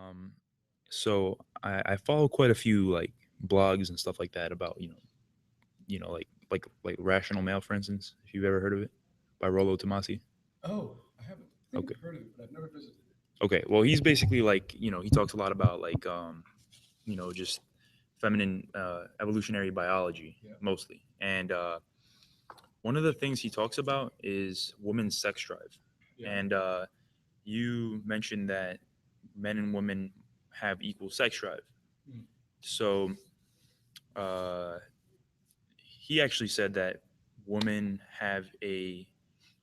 Um, so I follow quite a few like blogs and stuff like that about like Rational Male, for instance. If you've ever heard of it, by Rollo Tomasi. Oh, I haven't. I think Okay. I've heard of it, but I've never visited it. Okay. Well, he's basically like he talks a lot about like just feminine evolutionary biology Yeah. mostly, and one of the things he talks about is women's sex drive, Yeah. and you mentioned that men and women have equal sex drive. Mm. So uh, he actually said that women have a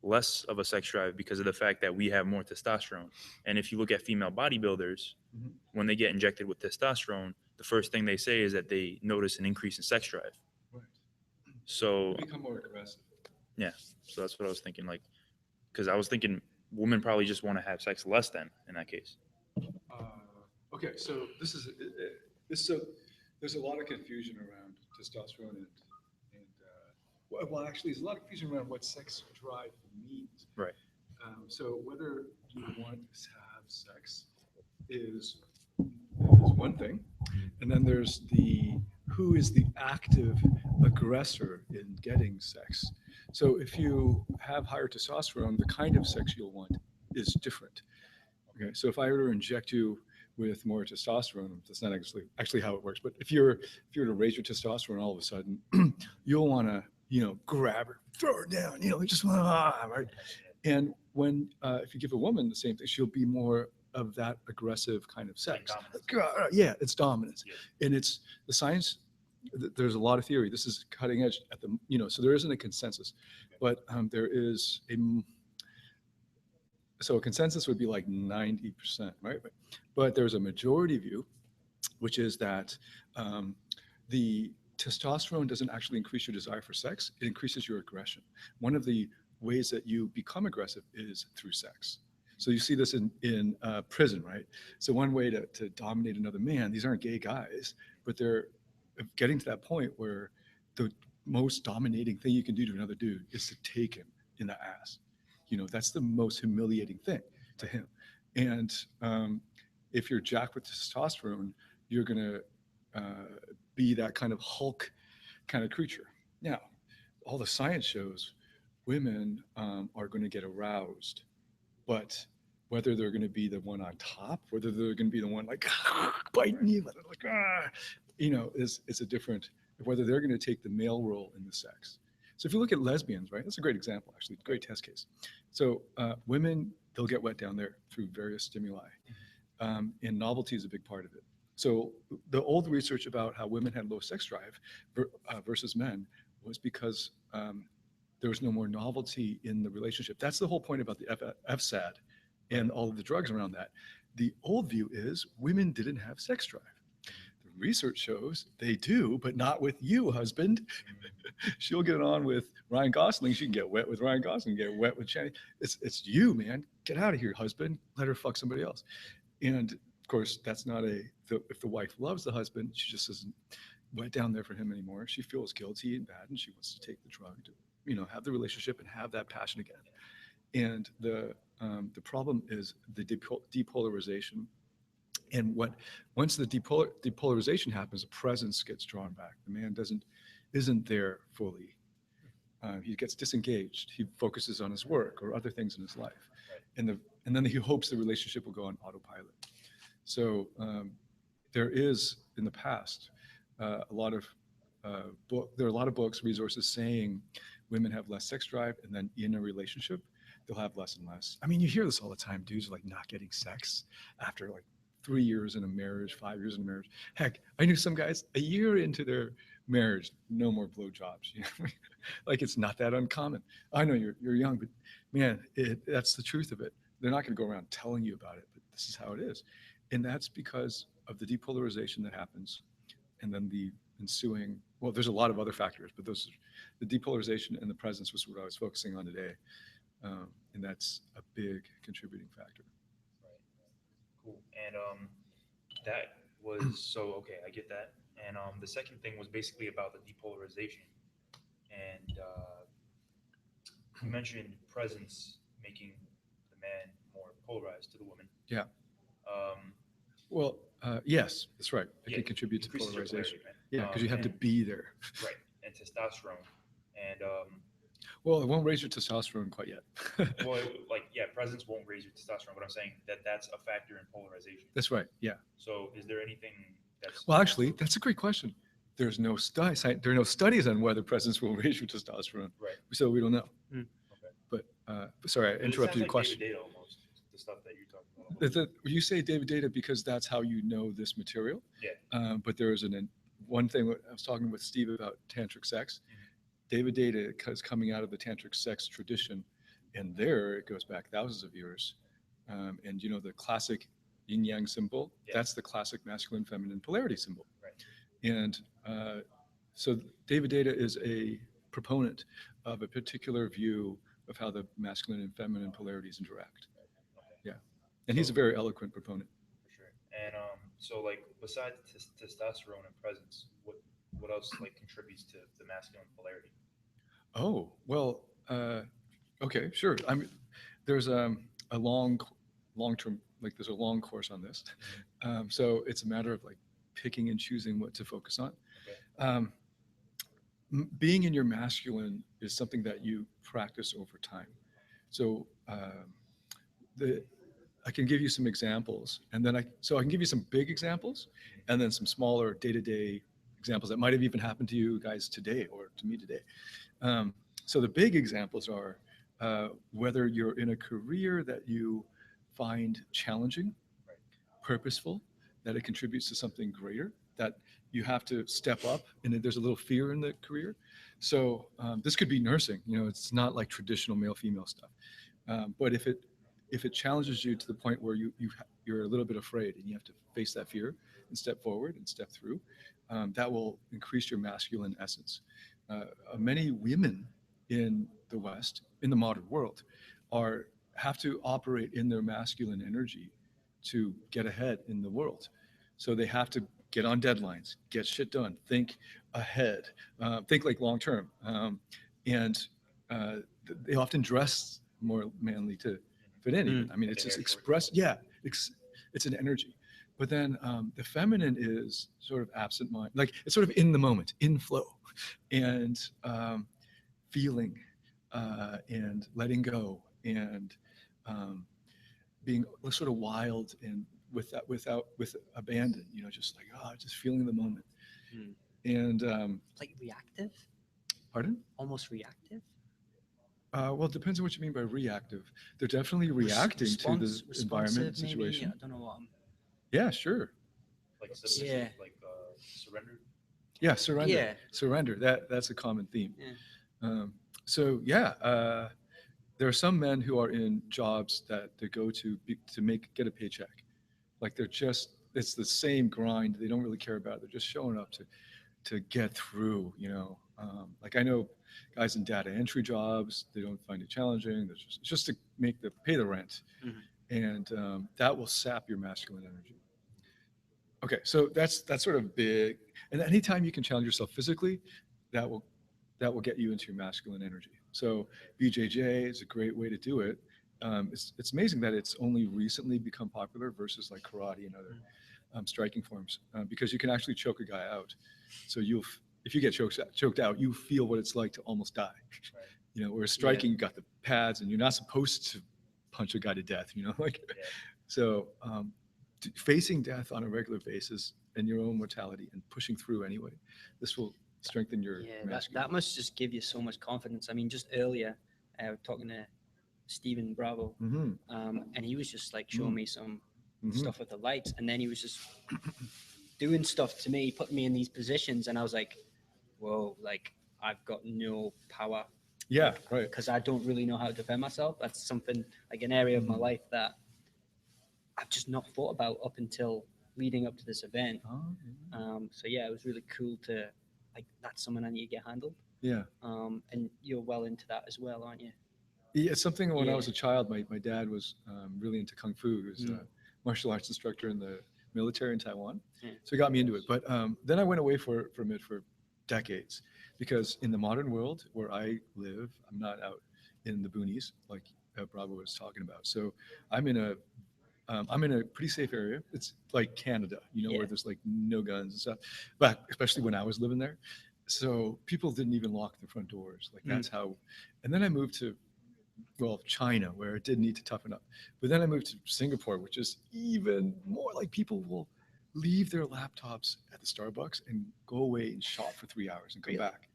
less of a sex drive because of the fact that we have more testosterone. And if you look at female bodybuilders, Hmm. when they get injected with testosterone, the first thing they say is that they notice an increase in sex drive. Right. They So become more aggressive. yeah, so that's what I was thinking. Like, because I was thinking women probably just want to have sex less than in that case. Okay, so this so there's a lot of confusion around testosterone well, actually, there's a lot of confusion around what sex drive means. Right. So whether you want to have sex is one thing, and then there's the who is the active aggressor in getting sex. So if you have higher testosterone, the kind of sex you'll want is different. Okay, so if I were to inject you with more testosterone, that's not actually how it works. But if you were to raise your testosterone all of a sudden, you'll want to grab her, throw her down, you just want right. And when if you give a woman the same thing, she'll be more of that aggressive kind of Like sex. dominance. Yeah, it's dominance, Yeah. and it's the science. There's a lot of theory. This is cutting edge at the so there isn't a consensus, but there is a so a consensus would be like 90%, right? But there's a majority view, which is that um, the testosterone doesn't actually increase your desire for sex, it increases your aggression. One of the ways that you become aggressive is through sex. So you see this in prison, right? So one way to dominate another man, these aren't gay guys, but they're getting to that point where the most dominating thing you can do to another dude is to take him in the ass. That's the most humiliating thing to him. And if you're jacked with testosterone, you're going to be that kind of Hulk kind of creature. Now, all the science shows women are going to get aroused, but whether they're going to be the one on top, whether they're going to be the one like biting you, like is a different. Whether they're going to take the male role in the sex. So if you look at lesbians, right, that's a great example, actually, great test case. So women, they'll get wet down there through various stimuli, and novelty is a big part of it. So the old research about how women had low sex drive versus men was because there was no more novelty in the relationship. That's the whole point about the FSAD and all of the drugs around that. The old view is women didn't have sex drive. The research shows they do, but not with you, husband. She'll get on with Ryan Gosling. She can get wet with Ryan Gosling, get wet with Channing. It's you, man. Get out of here, husband. Let her fuck somebody else. And of course, that's not if the wife loves the husband, she just isn't wet down there for him anymore. She feels guilty and bad, and she wants to take the drug to, have the relationship and have that passion again. And the problem is the depolarization. And once the depolarization happens, the presence gets drawn back. The man isn't there fully. He gets disengaged. He focuses on his work or other things in his life, and then he hopes the relationship will go on autopilot. So there is in the past a lot of there are a lot of books, resources saying women have less sex drive, and then in a relationship they'll have less and less. I mean, you hear this all the time. Dudes are like not getting sex after like 3 years in a marriage, 5 years in a marriage. Heck, I knew some guys a year into their marriage, no more blowjobs. Like it's not that uncommon. I know you're young, but man, that's the truth of it. They're not going to go around telling you about it, but this is how it is, and that's because of the depolarization that happens, and then the ensuing. Well, there's a lot of other factors, but those, the depolarization and the presence was what I was focusing on today, and that's a big contributing factor. Right. Cool. And that was so okay. I get that. And the second thing was basically about the depolarization. And you mentioned presence making the man more polarized to the woman. Yeah. Um, Yes, that's right. It Yeah, can contribute to increases your polarization. polarity, man. Yeah, because you have to And be there. right, and testosterone, and Well, it won't raise your testosterone quite yet. well, like yeah, presence won't raise your testosterone, but I'm saying that that's a factor in polarization. That's right. Yeah. So, is there anything that's Well, actually, that's a great question. There are no studies on whether presence will raise your testosterone, right? so we don't know. Mm. Okay, But sorry, I but it sounds interrupted your like David question. Data almost the stuff that you're talking about almost. You say David Data because that's how you know this material. Yeah. But there is one thing I was talking with Steve about tantric sex. Mhm. David Data is coming out of the tantric sex tradition, and there it goes back thousands of years. And you know the classic yin yang symbol. Yeah. That's the classic masculine feminine polarity symbol. Right. And so David Data is a proponent of a particular view of how the masculine and feminine polarities interact. Right. Okay. Yeah. And he's a So very eloquent proponent. for sure. And so like besides testosterone and presence, what else like contributes to the masculine polarity? Oh, well, okay, sure. There's a long-term, like there's a long course on this. So it's a matter of like picking and choosing what to focus on. Okay. Um, Being in your masculine is something that you practice over time. So the I can give you some examples, and then I can give you some big examples, and then some smaller day-to-day examples that might have even happened to you guys today or to me today. Um, so the big examples are whether you're in a career that you find challenging, Right. purposeful, that it contributes to something greater, that you have to step up, and there's a little fear in the career. So this could be nursing. You know, it's not like traditional male-female stuff. But if it challenges you to the point where you're a little bit afraid and you have to face that fear and step forward and step through, that will increase your masculine essence. Many women in the West, in the modern world, are have to operate in their masculine energy to get ahead in the world. So they have to get on deadlines, get shit done, think ahead, think like long term, and uh, they often dress more manly to fit in. Even I mean, Like the it's hair just short. express. Yeah, it's an energy. But then the feminine is sort of absent mind, like it's sort of in the moment, in flow, and feeling and letting go and um, being sort of wild and with abandon, you know, just like just feeling the moment. Mm. And Like reactive, pardon? almost reactive. Well, it depends on what you mean by reactive. They're definitely reacting to the environment and Responsive, maybe. I situation. don't know what. Yeah, sure. Like submissive, Yeah. like surrendered. Yeah, surrender. Yeah. Surrender. That's a common theme. Yeah. Um, so yeah, there are some men who are in jobs that they go to get a paycheck. Like they're just it's the same grind. They don't really care about it. They're just showing up to get through. You know, like I know guys in data entry jobs. They don't find it challenging. It's just to pay the rent, Mhm. and that will sap your masculine energy. Okay, so that's sort of big. And anytime you can challenge yourself physically, that will that will get you into your masculine energy. So BJJ is a great way to do it. It's amazing that it's only recently become popular versus like karate and other striking forms because you can actually choke a guy out. So if you get choked out, you feel what it's like to almost die. Right. You know, whereas Yeah. striking, you got the pads and you're not supposed to punch a guy to death. You know, like Yeah. so. Facing death on a regular basis and your own mortality and pushing through anyway, this will strengthen your Yeah, that masculine. must just give you so much confidence. I mean, just earlier, talking to Stephen Bravo, Mm-hmm. and he was just like showing me some Mm-hmm. stuff with the lights, and then he was just doing stuff to me, putting me in these positions, and I was like, whoa, like I've got no power Yeah, right. because I don't really know how to defend myself. That's something like an area of my Mhm. life that I've just not thought about up until leading up to this event. Oh, So yeah, it was really cool to like that's something I need to get handled. yeah. And you're well into that as well, aren't you? Yeah, it's something when I Yeah. was a child, my dad was really into Kung Fu. He was Mm. a martial arts instructor in the military in Taiwan. Yeah. So he got me into it. But then I went away from it for decades because in the modern world where I live, I'm not out in the boonies like Bravo was talking about. So I'm in a I'm in a pretty safe area. It's like Canada, Yeah. where there's like no guns and stuff. But especially when I was living there, so people didn't even lock their front doors. Like Mm. that's how. And then I moved to China, where it did need to toughen up. But then I moved to Singapore, which is even more like people will leave their laptops at the Starbucks and go away and shop for 3 hours and come Really? back.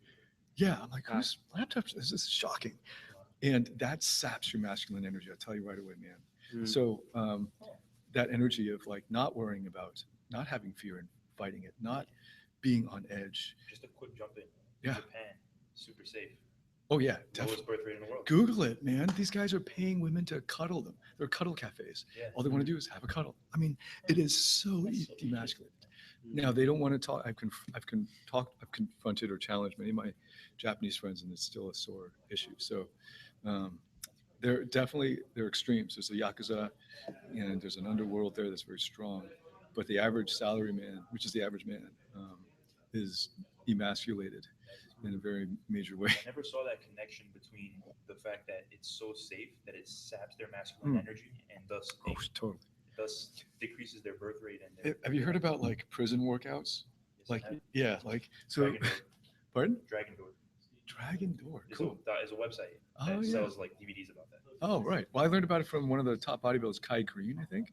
Yeah, I'm like, Wow. whose laptops? This is shocking. And that saps your masculine energy. I'll tell you right away, man. Mm. So that energy of like not worrying about, not having fear and fighting it, not being on edge. Just a quick jump in. Yeah. Japan, super safe. Oh yeah, Lowest definitely. birth rate in the world. Google it, man. These guys are paying women to cuddle them. They're cuddle cafes. Yeah. All they want to do is have a cuddle. I mean, it is so demasculated. Now they don't want to talk. I've confronted or challenged many of my Japanese friends, and it's still a sore issue. So um, they're extremes. There's a yakuza, and there's an underworld there that's very strong. But the average salary man, which is the average man, is emasculated in a very major way. I never saw that connection between the fact that it's so safe that it saps their masculine Mm. energy and thus Oh, totally. thus decreases their birth rate and their. Have you heard about like prison workouts? Yes, Like, I have. yeah, like so. Dragon Door. Pardon? Dragon Door Dragon Door. is Cool. is a website Oh that yeah. sells like DVDs about that. Oh right. Well, I learned about it from one of the top bodybuilders, Kai Green, I think.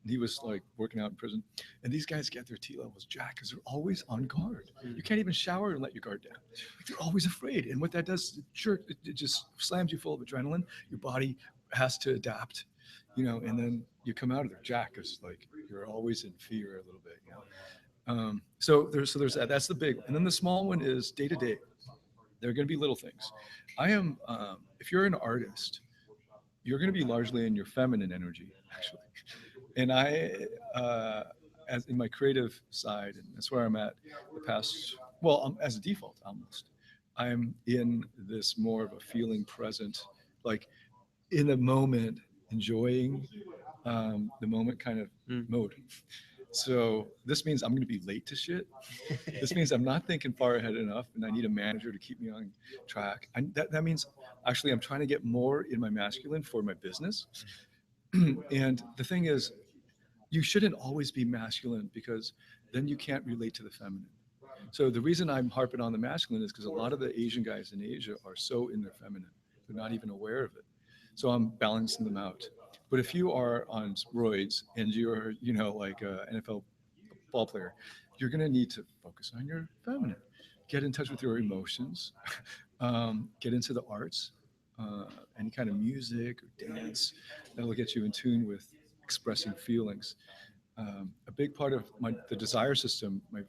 And he was like working out in prison, and these guys get their T levels jacked because they're always on guard. Mm. You can't even shower and let your guard down. Like, they're always afraid, and what that does, it just slams you full of adrenaline. Your body has to adapt, and then you come out of there jacked because like you're always in fear a little bit. So there's that. That's the big one, and then the small one is day to day. There are going to be little things. If you're an artist, you're going to be largely in your feminine energy, actually. And as in my creative side, and that's where I'm at the past, well, as a default almost, I'm in this more of a feeling present, like in the moment, enjoying the moment kind of Mm. mode. So this means I'm going to be late to shit. This means I'm not thinking far ahead enough, and I need a manager to keep me on track. That means actually I'm trying to get more in my masculine for my business. And the thing is, you shouldn't always be masculine because then you can't relate to the feminine. So the reason I'm harping on the masculine is because a lot of the Asian guys in Asia are so in their feminine, they're not even aware of it. So I'm balancing them out. But if you are on roids and you're, like an NFL ball player, you're going to need to focus on your feminine. Get in touch with your emotions. Get into the arts, uh, any kind of music or dance that'll get you in tune with expressing feelings. A big part of the desire system, an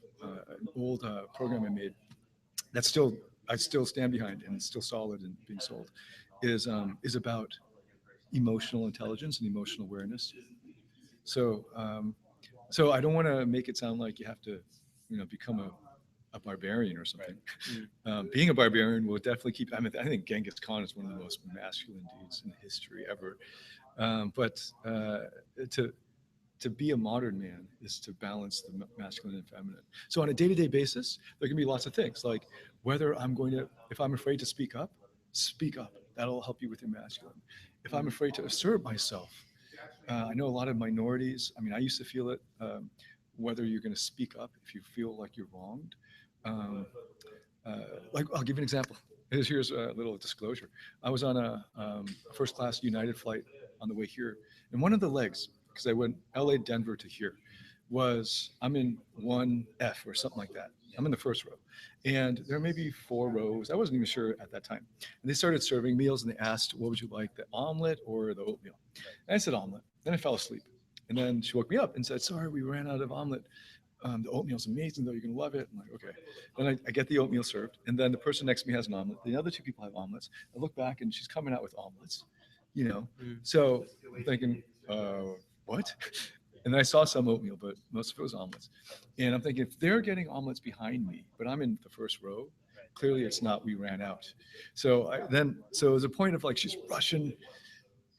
old program I made that's still I still stand behind and it's still solid and being sold, is about emotional intelligence and emotional awareness. So so I don't want to make it sound like you have to, become a barbarian or something. Mm. Being a barbarian will definitely keep. I mean, I think Genghis Khan is one of the most masculine dudes in history ever. But to be a modern man is to balance the masculine and feminine. So on a day-to-day basis, there can be lots of things like whether if I'm afraid to speak up, speak up. That'll help you with your masculine. If I'm afraid to assert myself, I know a lot of minorities. I mean, I used to feel it. Whether you're going to speak up if you feel like you're wronged. Um, like I'll give you an example. Here's a little disclosure. I was on a first class United flight on the way here, and one of the legs, because I went LA Denver to here, was I'm in 1F or something like that. I'm in the first row, and there may be 4 rows. I wasn't even sure at that time. And they started serving meals, and they asked, "What would you like, the omelet or the oatmeal?" And I said omelet. Then I fell asleep, and then she woke me up and said, "Sorry, we ran out of omelet. The oatmeal's amazing, though. You're gonna love it." I'm like, okay. Then I get the oatmeal served, and then the person next to me has an omelet. The other 2 people have omelets. I look back, and she's coming out with omelets. Mm. So I'm thinking, what? And then I saw some oatmeal, but most of it was omelets. And I'm thinking, if they're getting omelets behind me, but I'm in the first row, clearly it's not. We ran out. So it was a point of like she's rushing,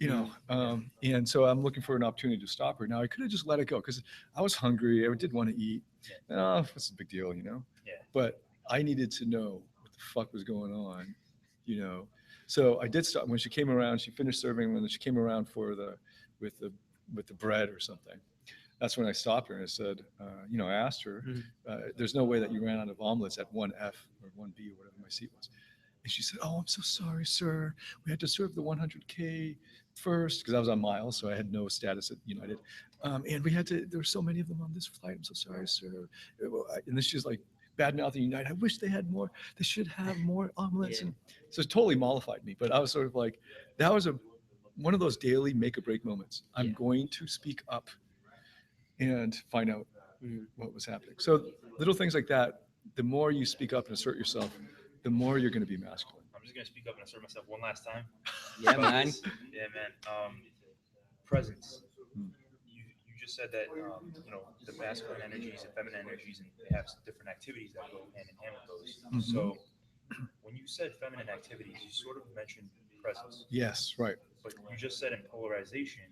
and so I'm looking for an opportunity to stop her. Now I could have just let it go because I was hungry. I did want to eat. Oh, what's the big deal? Yeah. But I needed to know what the fuck was going on. So I did stop when she came around. She finished serving when she came around with the with the bread or something. That's when I stopped her and I said, I asked her, Mhm. there's no way that you ran out of omelets at 1F or 1B or whatever my seat was. And she said, "Oh, I'm so sorry, sir. We had to serve the 100K first because I was on miles, so I had no status at United. And we had to, there were so many of them on this flight. I'm so sorry, sir." And then she's like, bad mouthing United. "I wish they had more. They should have more omelets." Yeah. And so it totally mollified me. But I was sort of like, that was one of those daily make or break moments. I'm Yeah. going to speak up and find out Mhm. what was happening. So little things like that, the more you speak up and assert yourself, the more you're going to be masculine. I'm just gonna speak up and assert myself one last time. Yeah, about man. this. Yeah, man. Presence. Hmm. You just said that the masculine energies and feminine energies, and they have different activities that go hand in hand with those. Mhm. So when you said feminine activities, you sort of mentioned presence, Yes, right. but you just said in polarization,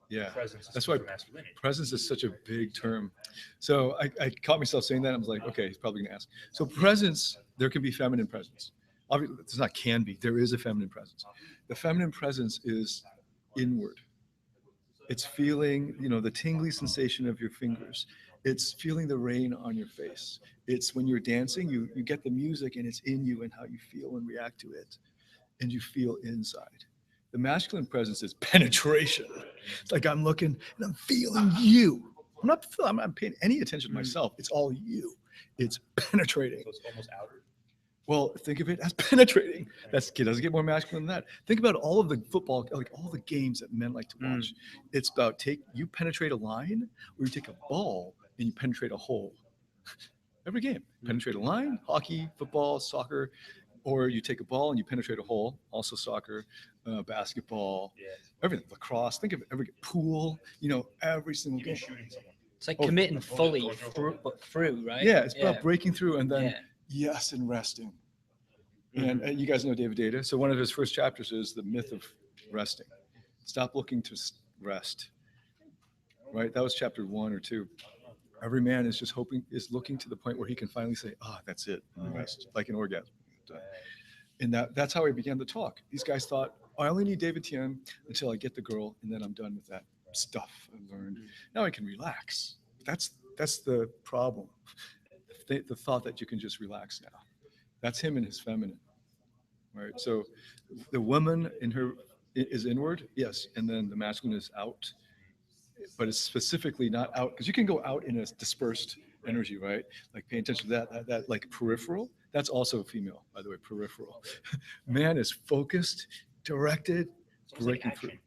Yeah. presence is That's for why masculinity. presence is such a big term. So I caught myself saying that. I was like, okay, he's probably going to ask. So presence, there can be feminine presence. Obviously, it's not can be. There is a feminine presence. The feminine presence is inward. It's feeling, the tingly sensation of your fingers. It's feeling the rain on your face. It's when you're dancing, you get the music and it's in you and how you feel and react to it. And you feel inside. The masculine presence is penetration. It's like I'm looking and I'm feeling you. I'm not paying any attention to myself. It's all you. It's penetrating. So it's almost outer. Well, think of it as penetrating. It doesn't get more masculine than that. Think about all of the football, like all the games that men like to watch. It's about you penetrate a line, or you take a ball and you penetrate a hole. Every game, penetrate a line, hockey, football, soccer, or you take a ball and you penetrate a hole. Also soccer, basketball, Yeah. everything. Lacrosse. Think of every pool. Every single Even game. shooting someone. It's like Oh, committing like fully going through a through, but through, right? Yeah, it's about breaking through and then Yeah. yes, and resting. Mhm. And you guys know David Data. So one of his first chapters is the myth of resting. Stop looking to rest. Right? That was chapter 1 or 2. Every man is just is looking to the point where he can finally say, "Ah, that's it," and rest, like an orgasm. And that's how I began to talk. These guys thought, "Oh, I only need David Tian until I get the girl, and then I'm done with that stuff I learned. Now I can relax." That's the problem. The thought that you can just relax now. That's him and his feminine. Right. So the woman in her is inward, yes, and then the masculine is out, but it's specifically not out because you can go out in a dispersed energy, right? Like paying attention to that like peripheral. That's also female, by the way, peripheral. Man is focused, directed, It's almost like breaking action, through.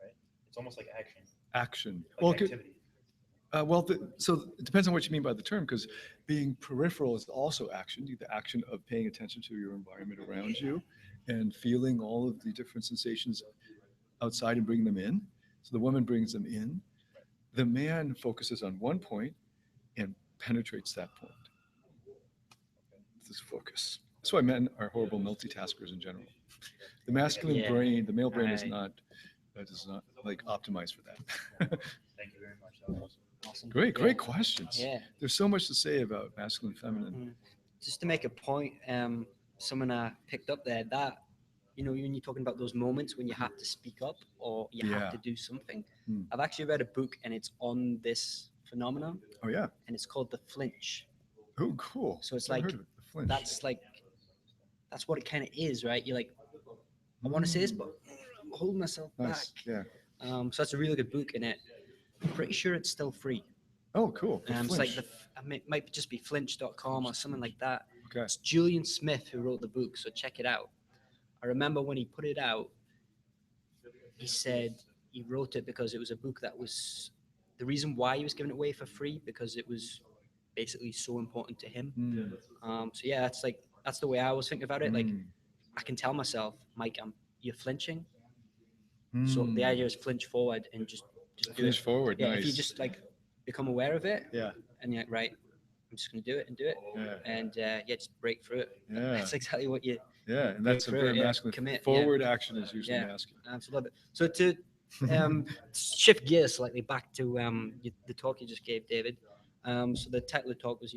right? It's almost like action, Action. like Well, activity. so it depends on what you mean by the term, because being peripheral is also action, the action of paying attention to your environment around you and feeling all of the different sensations outside and bringing them in. So the woman brings them in. The man focuses on one point and penetrates that point. This is focus. That's why men are horrible multitaskers in general. The masculine Yeah. brain, the male brain is Right. not, that is not like optimized for that. Thank you very much. That was Awesome. Great questions. Yeah. There's so much to say about masculine, feminine. Just to make a point, someone I picked up there that when you're talking about those moments when you have to speak up or you have Yeah. to do something. Hmm. I've actually read a book and it's on this phenomenon Oh yeah. and it's called the flinch. Oh cool. So it's I've like heard of it, the flinch. that's what it kind of is, right? You're like, I want to say this, but I'm holding myself Nice. back. Yeah. So that's a really good book, and I'm pretty sure it's still free. Oh cool. The It's like flinch. it might just be flinch.com or something like that. Okay. It's Julian Smith who wrote the book, so check it out. I remember when he put it out, he said he wrote it because it was a book that was the reason why he was giving it away for free because it was basically so important to him. So yeah, that's the way I was thinking about it. Like I can tell myself, Mike, you're flinching. So the idea is flinch forward and just do Flinch it. forward. Yeah, Nice. if you just like become aware of it, Yeah. and you're like, right, I'm just gonna do it and do it, Yeah. and just break through it. Yeah. That's exactly what you. Yeah. And that's a through very it, yeah. masculine. Commit, Forward action is usually Yeah. masculine. Absolutely. So to shift gears slightly back to the talk you just gave, David. So the title of the talk was,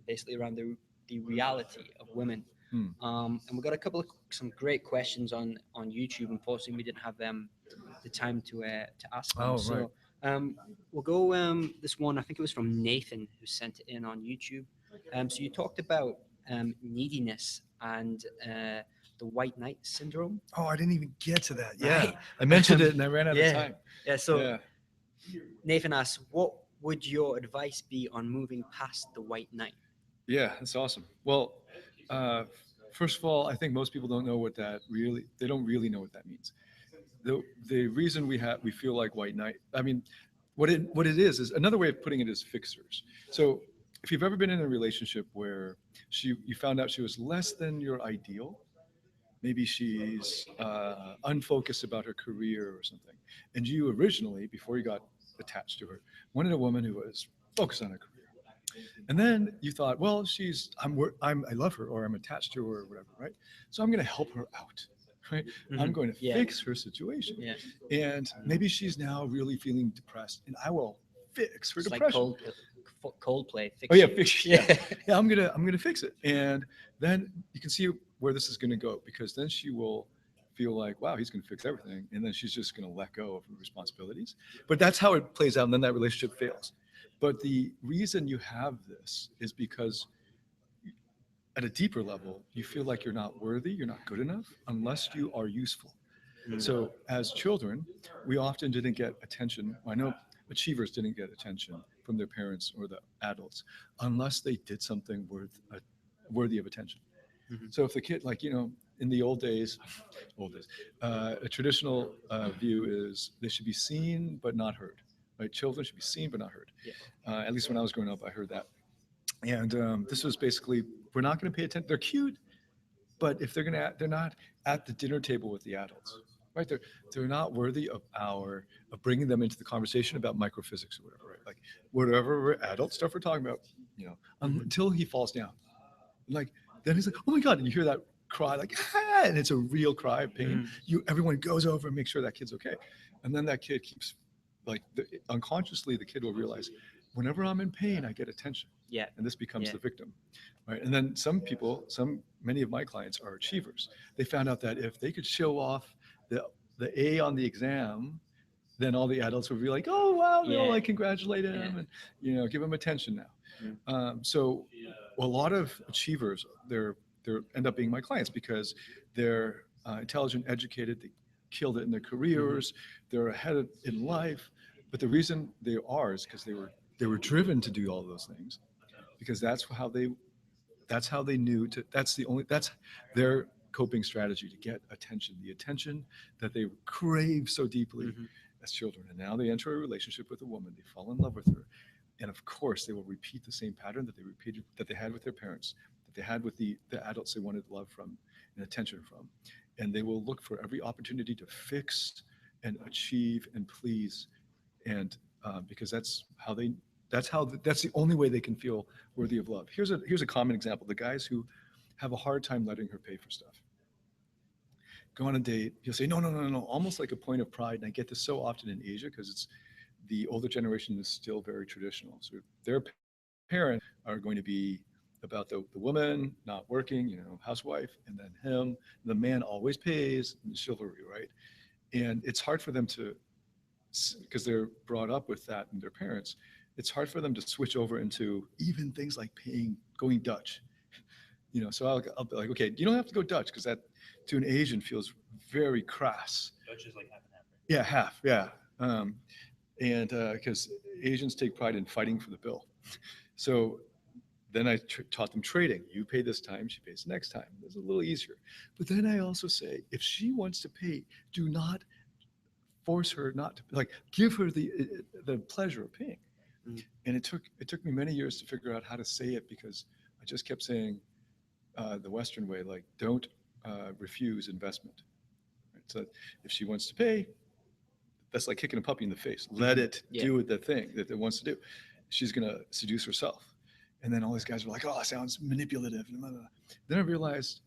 basically around the reality of women. Hmm. And we got a couple of some great questions on YouTube. Unfortunately, we didn't have the time to ask them. Oh, right. So we'll go this one. I think it was from Nathan who sent it in on YouTube. So you talked about neediness and the white knight syndrome, Oh, I didn't even get to that. Yeah. right? I mentioned it and I ran out of Yeah, time. yeah. So Yeah. Nathan asks, what would your advice be on moving past the white knight? Yeah, that's awesome. Well, uh, first of all, I think most people don't know what that really, they don't really know what that means. The reason we feel like white knight, I mean, what it is another way of putting it is fixers. So if you've ever been in a relationship where you found out she was less than your ideal, maybe she's unfocused about her career or something, and you originally, before you got attached to her, wanted a woman who was focused on her career. And then you thought, well, I love her, or I'm attached to her, or whatever, right? So I'm going to help her out, right? I'm going to Yeah, fix her situation, yeah. and maybe she's now really feeling depressed, and I will fix her It's like depression. Coldplay. Fix Oh yeah, You. fix. Yeah, yeah. I'm gonna fix it, and then you can see where this is going to go, because then she will feel like, wow, he's going to fix everything, and then she's just going to let go of her responsibilities. But that's how it plays out, and then that relationship fails. But the reason you have this is because at a deeper level, you feel like you're not worthy, you're not good enough unless you are useful. Mm. So as children, we often didn't get attention. I know achievers didn't get attention from their parents or the adults unless they did something worthy of attention. Mhm. So if the kid, like, in the old days, a traditional view is they should be seen but not heard. Right? Children should be seen but not heard. Yeah. At least when I was growing up, I heard that. And this was basically, we're not going to pay attention. They're cute, but if they're not at the dinner table with the adults, right? They're not worthy of bringing them into the conversation about microphysics or whatever, right? Like whatever adult stuff we're talking about, until he falls down. Like then he's like, oh my god, and you hear that cry, like ah, and it's a real cry of pain. Mhm. Everyone goes over and makes sure that kid's okay, and then that kid keeps unconsciously the kid will realize, whenever I'm in pain, I get attention, Yeah. and this becomes Yeah. the victim, right? And then many of my clients are achievers. They found out that if they could show off the A on the exam, then all the adults would be like, oh wow, they'll Yeah. like congratulate him, Yeah. and give him attention now. Mm. So a lot of achievers, they end up being my clients because they're intelligent, educated, they killed it in their careers, they're ahead in life. But the reason they are is because they were driven to do all those things, because that's how they knew to that's their coping strategy to get attention, the attention that they crave so deeply Mhm. as children. And now they enter a relationship with a woman, they fall in love with her, and of course they will repeat the same pattern that they had with their parents, that they had with the adults they wanted love from and attention from. And they will look for every opportunity to fix and achieve and please, and because that's the only way they can feel worthy of love. Here's a common example: the guys who have a hard time letting her pay for stuff. Go on a date, he'll say no, no, no, no, almost like a point of pride. And I get this so often in Asia because it's the older generation is still very traditional. So their parents are going to be about the woman not working, housewife, and then him. The man always pays, and chivalry, right? And it's hard for them to, because they're brought up with that and their parents, it's hard for them to switch over into even things like going Dutch. So I'll be like, okay, you don't have to go Dutch because that to an Asian feels very crass. Dutch is like half and half, right? Yeah, half, yeah. And because Asians take pride in fighting for the bill. So then I taught them trading. You pay this time, she pays next time. It's a little easier. But then I also say, if she wants to pay, do not force her not to, like, give her the pleasure of paying. Mm. And it took me many years to figure out how to say it, because I just kept saying the Western way, like, don't refuse investment. Right? So if she wants to pay, that's like kicking a puppy in the face. Let it Yeah. do the thing that it wants to do. She's going to seduce herself. And then all these guys were like, oh, it sounds manipulative. And blah, blah, blah. Then I realized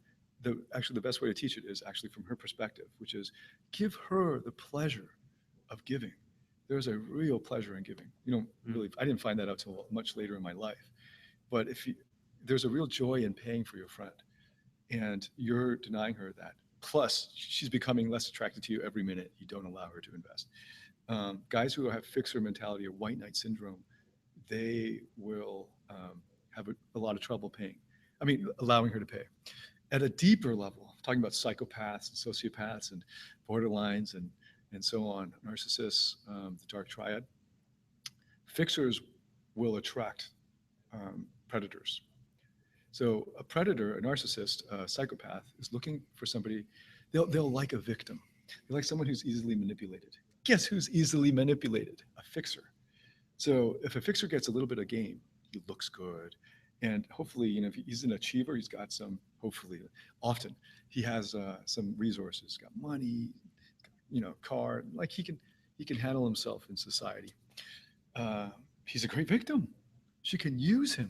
actually the best way to teach it is actually from her perspective, which is give her the pleasure of giving. There's a real pleasure in giving. Really, I didn't find that out till much later in my life. But there's a real joy in paying for your friend. and you're denying her that. Plus, she's becoming less attracted to you every minute you don't allow her to invest. Guys who have fixer mentality or white knight syndrome, they will have a lot of trouble paying. I mean, allowing her to pay. At a deeper level, talking about psychopaths and sociopaths and borderlines and so on, narcissists, the dark triad, fixers will attract predators. So a predator, a narcissist, a psychopath is looking for somebody, they'll like a victim. They like someone who's easily manipulated. Guess who's easily manipulated? A fixer. So if a fixer gets a little bit of game, he looks good. And hopefully, if he's an achiever, he's got some, hopefully, often he has some resources, got money, car, like he can handle himself in society. Uh, he's a great victim. She can use him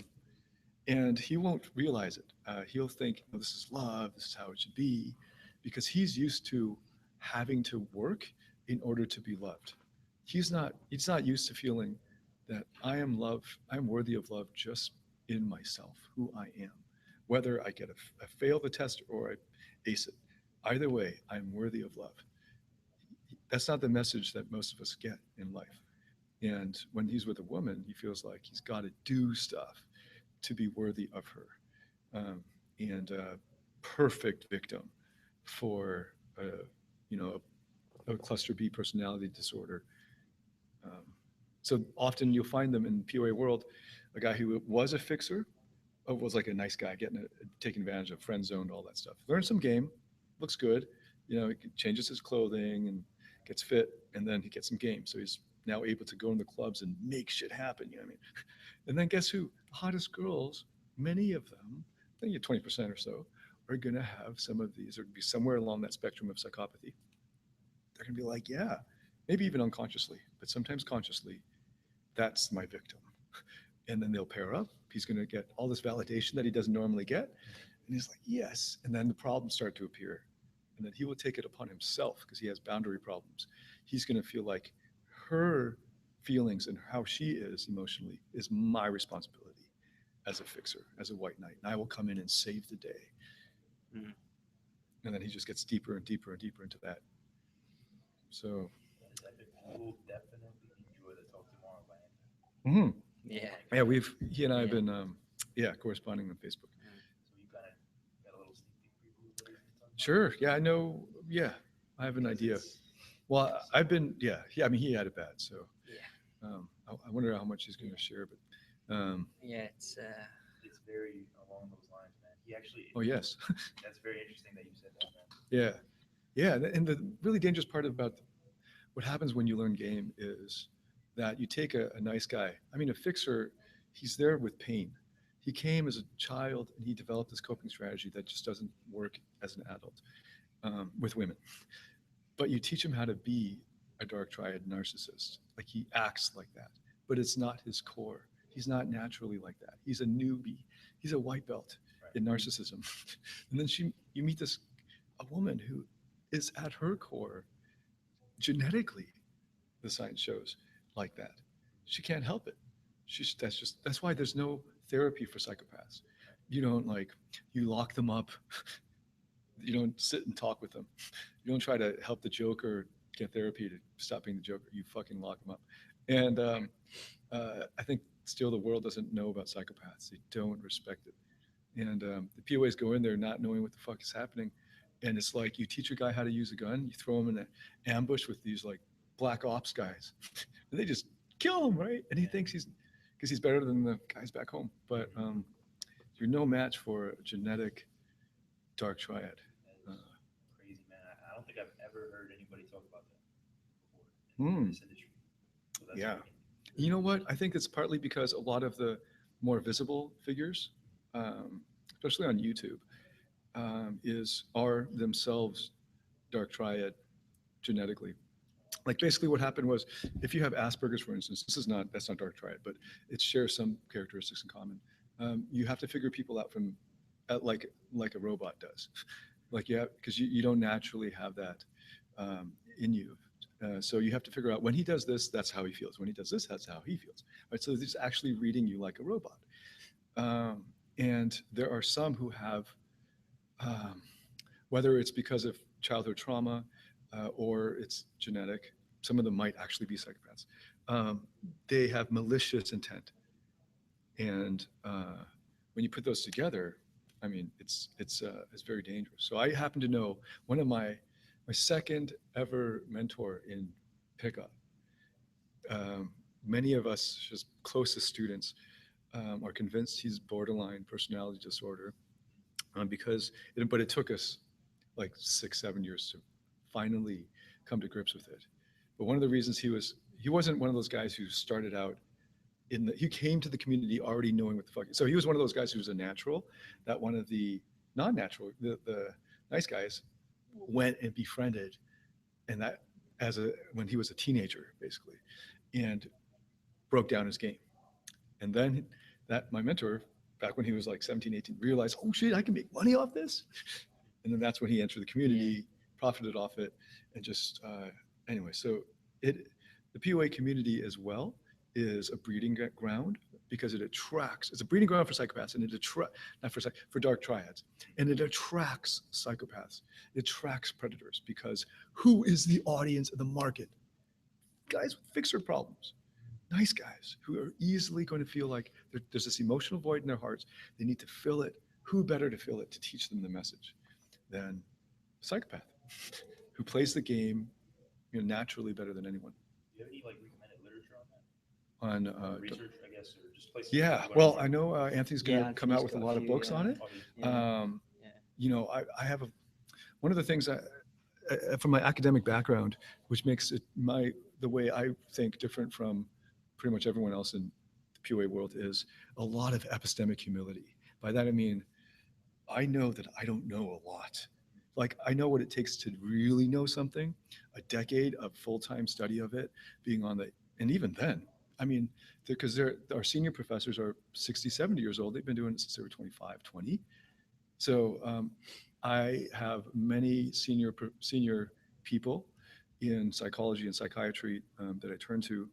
and he won't realize it. He'll think, oh, this is love, this is how it should be, because he's used to having to work in order to be loved. He's not used to feeling that I am love, I'm worthy of love just in myself, who I am. Whether I get I fail the test or I ace it. Either way, I'm worthy of love. That's not the message that most of us get in life. And when he's with a woman, he feels like he's got to do stuff to be worthy of her. And perfect victim for a cluster B personality disorder. Um, so often you'll find them in the POA world, a guy who was a fixer, was like a nice guy, taking advantage of, friend zoned, all that stuff. Learns some game, looks good, he changes his clothing and gets fit, and then he gets some game. So he's now able to go in the clubs and make shit happen. You know what I mean? And then guess who? The hottest girls, many of them, I think 20% or so, are going to have some of these, or be somewhere along that spectrum of psychopathy. They're going to be like, yeah, maybe even unconsciously, but sometimes consciously, that's my victim. And then they'll pair up. He's going to get all this validation that he doesn't normally get. And he's like, yes. And then the problems start to appear. And then he will take it upon himself because he has boundary problems. He's going to feel like her feelings and how she is emotionally is my responsibility as a fixer, as a white knight. And I will come in and save the day. Mhm. And then he just gets deeper and deeper and deeper into that. So, That is epic. We'll definitely enjoy the talk tomorrow, mhm. Yeah. Yeah, he and I have Yeah. been, corresponding on Facebook. So you kind of got a little sneak peek preview of what he's talking about? Sure. Yeah, I know. Yeah, I have an Because idea. it's- Well, I've been, yeah. I mean, he had it bad, so Yeah. I wonder how much he's going to share. But Yeah. It's it's very along those lines, man. He actually, oh yes, that's very interesting that you said that, man. yeah, yeah. And the really dangerous part about what happens when you learn game is that you take a nice guy. I mean, a fixer, he's there with pain. He came as a child and he developed this coping strategy that just doesn't work as an adult with women. But you teach him how to be a dark triad narcissist. Like he acts like that, but it's not his core. He's not naturally like that. He's a newbie. He's a white belt Right. in narcissism. And then you meet this a woman who is at her core genetically, the science shows, like that. She can't help it. That's why there's no therapy for psychopaths. You don't like you lock them up. You don't sit and talk with them. You don't try to help the Joker get therapy to stop being the Joker. You fucking lock them up. And I think still the world doesn't know about psychopaths. They don't respect it. And the POAs go in there not knowing what the fuck is happening. And it's like you teach a guy how to use a gun, you throw him in an ambush with these like black ops guys, and they just kill him, right? And he thinks because he's better than the guys back home. But you're no match for a genetic dark triad. That is crazy, man. I don't think I've ever heard anybody talk about that before in Hmm. this industry. So that's Yeah. freaking- You know what? I think it's partly because a lot of the more visible figures, especially on YouTube, are themselves dark triad genetically. Like basically what happened was if you have Asperger's, for instance, that's not dark triad, but it shares some characteristics in common. You have to figure people out from like a robot does. Like because you don't naturally have that in you. So you have to figure out when he does this, that's how he feels. When he does this, that's how he feels. Right. So he's actually reading you like a robot. And there are some who have um, whether it's because of childhood trauma or it's genetic. Some of them might actually be psychopaths. Um, they have malicious intent, and when you put those together, I mean, it's very dangerous. So I happen to know one of my second ever mentor in pickup. Um, Many of us, just closest students, are convinced he's borderline personality disorder but it took us like 6, 7 years to finally come to grips with it. But one of the reasons he wasn't one of those guys who started out he came to the community already knowing what the fuck. So he was one of those guys who was a natural, that one of the non-natural, the nice guys went and befriended, and that when he was a teenager basically, and broke down his game. And then that my mentor back when he was like 17, 18 realized, oh shit, I can make money off this. And then that's when he entered the community, profited off it, and just anyway. So it the POA community as well is a breeding ground because it attracts. It's a breeding ground for psychopaths, and it attracts not for dark triads, and it attracts psychopaths. It attracts predators because who is the audience of the market? Guys with fixer problems, nice guys who are easily going to feel like there's this emotional void in their hearts. They need to fill it. Who better to fill it to teach them the message than a psychopath who plays the game, naturally better than anyone. Do you have any like recommended literature on that? On Research, I guess, or just places yeah, to learn well, from? I know Anthony's going to come out with a got lot of few, books on it. Oh, he's- Yeah. Um, Yeah. I have one of the things from my academic background, which makes it the way I think different from pretty much everyone else in the POA world is a lot of epistemic humility. By that I mean I know that I don't know a lot. Like I know what it takes to really know something, a decade of full-time study of it, being on and even then, I mean, because our senior professors are 60, 70 years old. They've been doing it since they were 25, 20. So I have many senior people in psychology and psychiatry that I turn to,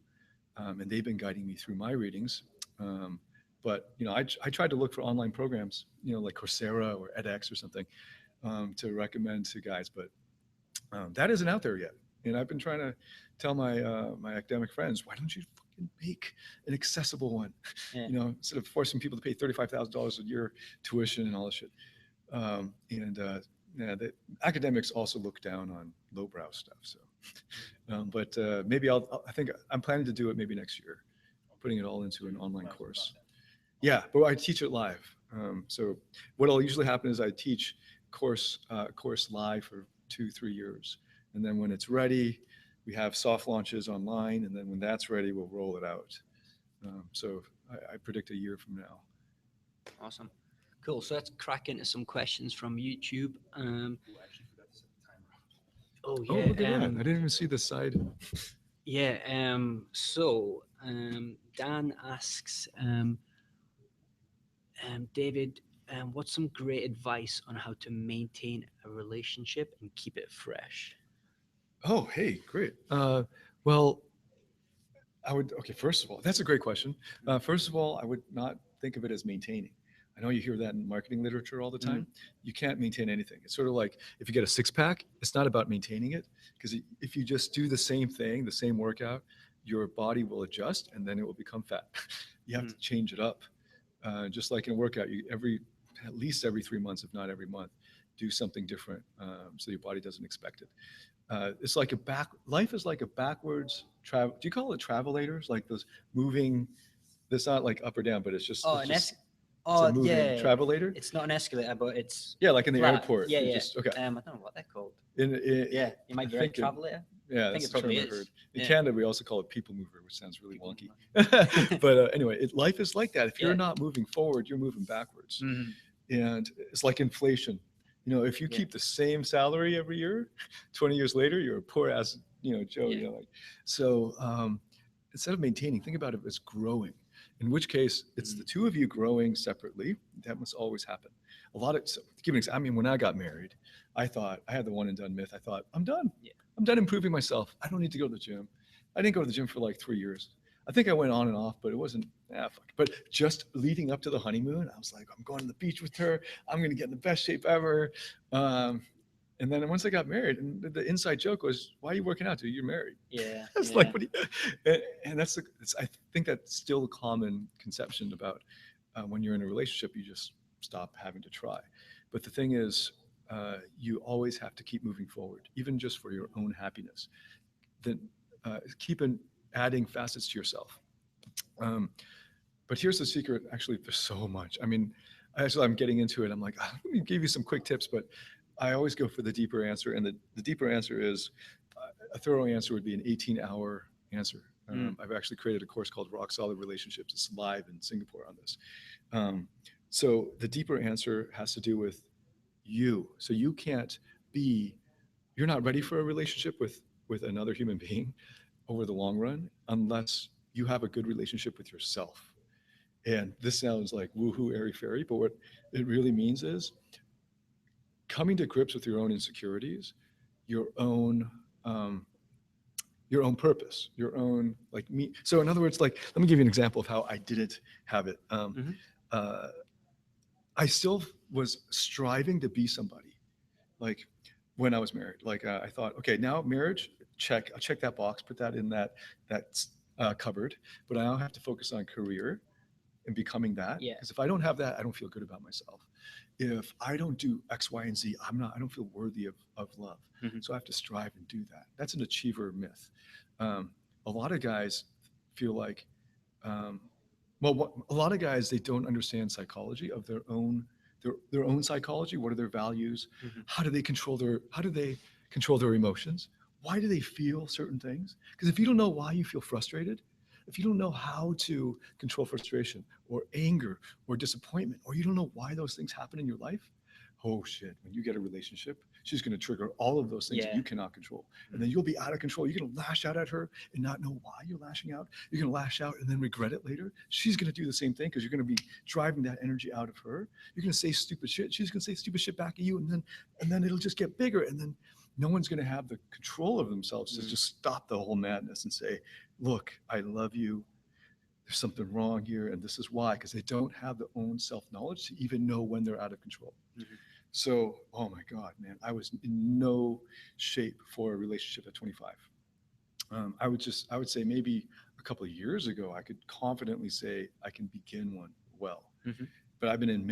and they've been guiding me through my readings. Um, but I tried to look for online programs, like Coursera or edX or something, to recommend to guys, but that isn't out there yet. And I've been trying to tell my academic friends, why don't you fucking make an accessible one? Yeah. Instead of forcing people to pay $35,000 a year tuition and all this shit. Yeah, the academics also look down on lowbrow stuff. So, but maybe I think I'm planning to do it maybe next year, putting it all into an online course. Yeah, but I teach it live. So what'll usually happen is I teach course live for 2, 3 years, and then when it's ready, we have soft launches online, and then when that's ready, we'll roll it out. So I predict a year from now. Awesome. Cool. So let's crack into some questions from YouTube. Ooh, I actually forgot to set the timer. Oh Oh, yeah. look at that! I didn't even see the side. Yeah. Dan asks, David, what's some great advice on how to maintain a relationship and keep it fresh? Oh, hey, great. Well, okay, first of all, that's a great question. First of all, I would not think of it as maintaining. I know you hear that in marketing literature all the time. You can't maintain anything. It's sort of like if you get a six pack, it's not about maintaining it, because if you just do the same thing, the same workout, your body will adjust and then it will become fat. You have to change it up. Just like in a workout, at least every 3 months, if not every month, do something different so your body doesn't expect it. It's like life is like a backwards travel. Do you call it travelators? Like those moving, that's not like up or down, but it's Oh, just it's oh a moving yeah. travelator. It's not an escalator, but it's Yeah, like in the flat. airport. Yeah, you yeah. Just, okay. I don't know what they're called. Yeah, You might be I right. think Travelator. yeah, I think that's it the term probably I is. heard. In Yeah. Canada, we also call it people mover, which sounds really People wonky. But anyway, life is like that. If you're Yeah. not moving forward, you're moving backwards. Mhm. And it's like inflation. If you Yeah. keep the same salary every year, 20 years later, you're a poor ass, Joe. Yeah. So instead of maintaining, think about it as growing. In which case, it's the two of you growing separately. That must always happen. To give an example, I mean, when I got married, I thought I had the one and done myth. I thought I'm done. Yeah. I'm done improving myself. I don't need to go to the gym. I didn't go to the gym for like 3 years. I think I went on and off, but it wasn't, fuck it. But just leading up to the honeymoon, I was like, I'm going to the beach with her. I'm going to get in the best shape ever. Um, and then once I got married, and the inside joke was, "Why are you working out, dude? You're married." Yeah. It's like, what do you, and I think that's still a common conception about when you're in a relationship, you just stop having to try. But the thing is, you always have to keep moving forward, even just for your own happiness. Then keep adding facets to yourself. Um, but here's the secret. Actually, there's so much. I mean, as I'm getting into it, I'm like, let me give you some quick tips, but I always go for the deeper answer. And the deeper answer is a thorough answer would be an 18-hour answer. I've actually created a course called Rock Solid Relationships. It's live in Singapore on this. Um, so the deeper answer has to do with you. So you can't be, you're not ready for a relationship with another human being over the long run unless you have a good relationship with yourself. And this sounds like woohoo, airy fairy, but what it really means is coming to grips with your own insecurities, your own um, your own purpose, your own like me. So in other words, like let me give you an example of how I didn't have it. Mm-hmm. Uh, I still was striving to be somebody. Like when I was married, like I thought, okay, now marriage, check. I'll check that box, put that in that cupboard. But I now have to focus on career and becoming that. Yeah. Because if I don't have that, I don't feel good about myself. If I don't do X, Y, and Z, I don't feel worthy of love. Mm-hmm. So I have to strive and do that. That's an achiever myth. A lot of guys feel like, um, a lot of guys, they don't understand psychology of their own psychology. What are their values? Mm-hmm. How do they control their emotions? Why do they feel certain things? Because if you don't know why you feel frustrated, if you don't know how to control frustration or anger or disappointment, or you don't know why those things happen in your life, oh shit, when you get a relationship, she's going to trigger all of those things that Yeah. you cannot control. And then you'll be out of control. You're going to lash out at her and not know why you're lashing out. You're going to lash out and then regret it later. She's going to do the same thing because you're going to be driving that energy out of her. You're going to say stupid shit. She's going to say stupid shit back at you. And then it'll just get bigger. And then no one's going to have the control of themselves to just stop the whole madness and say, look, I love you. There's something wrong here. And this is why, because they don't have their own self-knowledge to even know when they're out of control. Mm-hmm. So, oh my God, man, I was in no shape for a relationship at 25. I would say maybe a couple of years ago, I could confidently say I can begin one well. Mm-hmm. But I've been in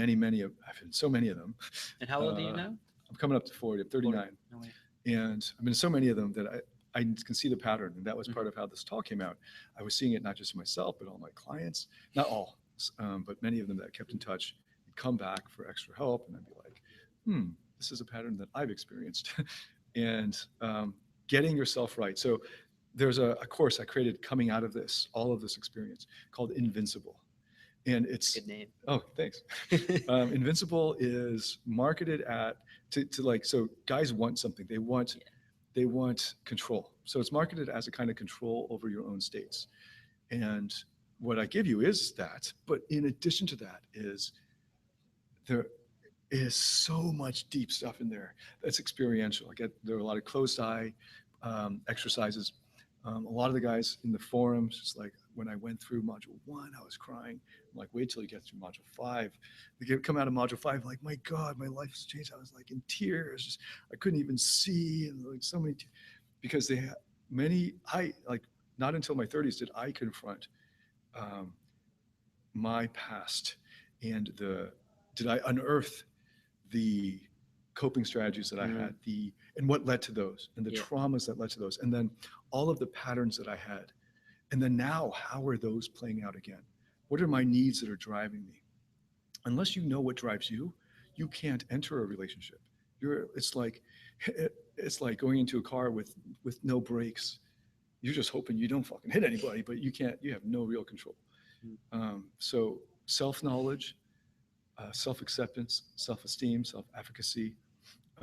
so many of them. And how old are you now? I'm coming up to 40. I'm 39. No way. And I've been in so many of them that I can see the pattern. And that was part of how this talk came out. I was seeing it not just in myself, but all my clients, not all, but many of them that kept in touch, would come back for extra help. And I'd be like, this is a pattern that I've experienced. And getting yourself right. So there's a course I created coming out of this, all of this experience called Invincible. And it's Good name. oh, thanks. Invincible is marketed to like, so guys want something. They want control. So it's marketed as a kind of control over your own states. And what I give you is that, but in addition to that is there is so much deep stuff in there that's experiential. There are a lot of closed eye exercises. A lot of the guys in the forums, just like when I went through module 1, I was crying. I'm like, wait till you get through module 5. They come out of module 5, like, my God, my life has changed. I was like in tears. Just, I couldn't even see, and like so many, because they had not until my 30s did I confront um, my past and did I unearth the coping strategies that I had, and what led to those, and the traumas that led to those, and then all of the patterns that I had. And then now, how are those playing out again? What are my needs that are driving me? Unless you know what drives you, you can't enter a relationship. It's like going into a car with no brakes. You're just hoping you don't fucking hit anybody, but you can't. You have no real control. So self-knowledge, self-acceptance, self-esteem, self-efficacy.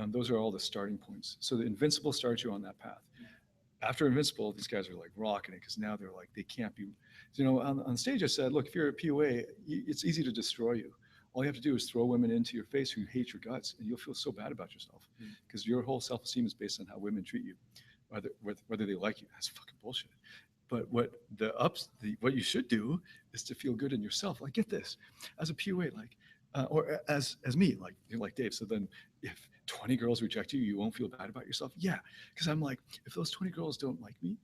Those are all the starting points. So the Invincible starts you on that path. After Invincible, these guys are like rocking it because now they're like, they can't be, on stage I said, look, if you're a PUA, it's easy to destroy you. All you have to do is throw women into your face who hate your guts, and you'll feel so bad about yourself because your whole self-esteem is based on how women treat you, whether they like you. That's fucking bullshit. But what you should do is to feel good in yourself. Like, get this, as a PUA, like, or as me, like you're like Dave. So then, if 20 girls reject you, you won't feel bad about yourself. Yeah, because I'm like, if those 20 girls don't like me,